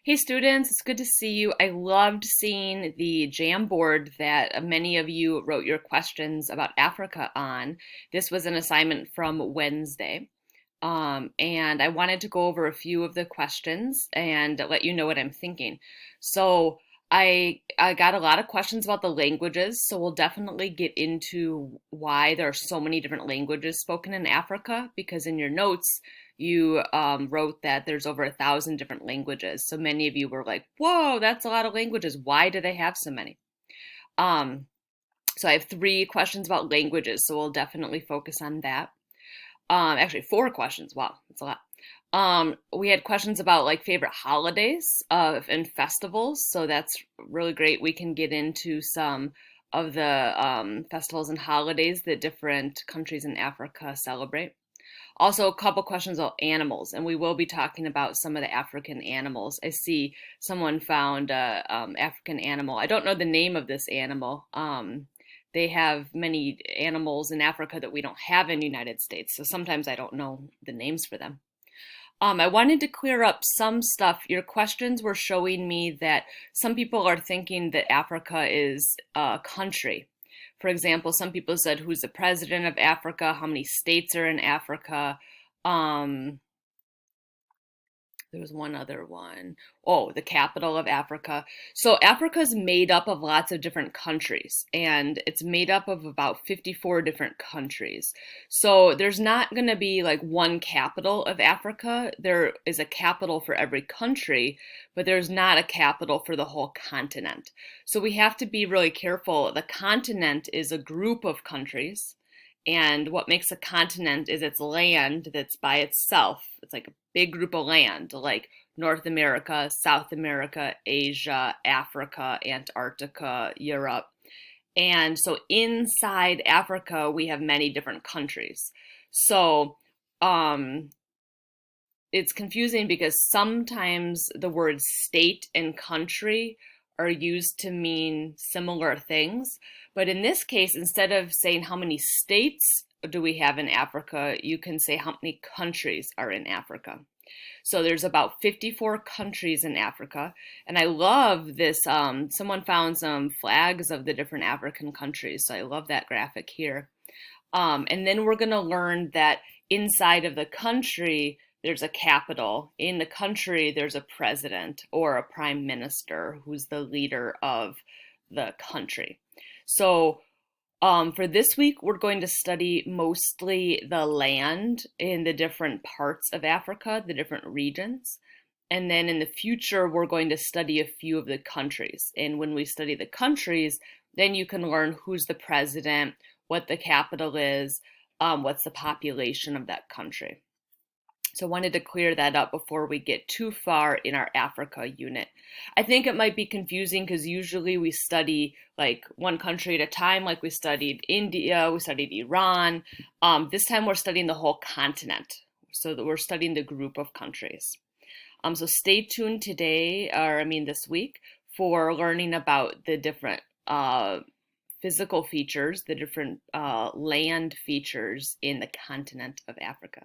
Hey students, it's good to see you. I loved seeing the Jamboard that many of you wrote your questions about Africa on. This was an assignment from Wednesday. And I wanted to go over a few of the questions and let you know what I'm thinking. So I got a lot of questions about the languages, so we'll definitely get into why there are so many different languages spoken in Africa, because in your notes you wrote that there's over 1,000 different languages. So many of you were like, whoa, that's a lot of languages. Why do they have so many? Um, so I have three questions about languages, so we'll definitely focus on that. Actually, four questions. Wow, that's a lot. We had questions about like favorite holidays and festivals, so that's really great. We can get into some of the festivals and holidays that different countries in Africa celebrate. Also, a couple questions about animals, and we will be talking about some of the African animals. I see someone found a African animal. I don't know the name of this animal. They have many animals in Africa that we don't have in the United States, so sometimes I don't know the names for them. I wanted to clear up some stuff. Your questions were showing me that some people are thinking that Africa is a country. For example, some people said, who's the president of Africa? How many states are in Africa? Um, there was one other one. Oh, the capital of Africa. So Africa is made up of lots of different countries, and it's made up of about 54 different countries. So there's not going to be like one capital of Africa. There is a capital for every country, but there's not a capital for the whole continent. So we have to be really careful. The continent is a group of countries. And what makes a continent is its land that's by itself. It's like a big group of land, like North America, South America, Asia, Africa, Antarctica, Europe. And so inside Africa, we have many different countries. So um, it's confusing because sometimes the words state and country are used to mean similar things. But in this case, instead of saying how many states do we have in Africa, you can say how many countries are in Africa. So there's about 54 countries in Africa. And I love this. Someone found some flags of the different African countries. So I love that graphic here. And then we're going to learn that inside of the country, there's a capital. In the country, there's a president or a prime minister who's the leader of the country. So for this week, we're going to study mostly the land in the different parts of Africa, the different regions. And then in the future, we're going to study a few of the countries. And when we study the countries, then you can learn who's the president, what the capital is, what's the population of that country. So I wanted to clear that up before we get too far in our Africa unit. I think it might be confusing because usually we study like one country at a time, like we studied India, we studied Iran. This time we're studying the whole continent. So that we're studying the group of countries. So stay tuned today, or I mean this week, for learning about the different physical features, the different land features in the continent of Africa.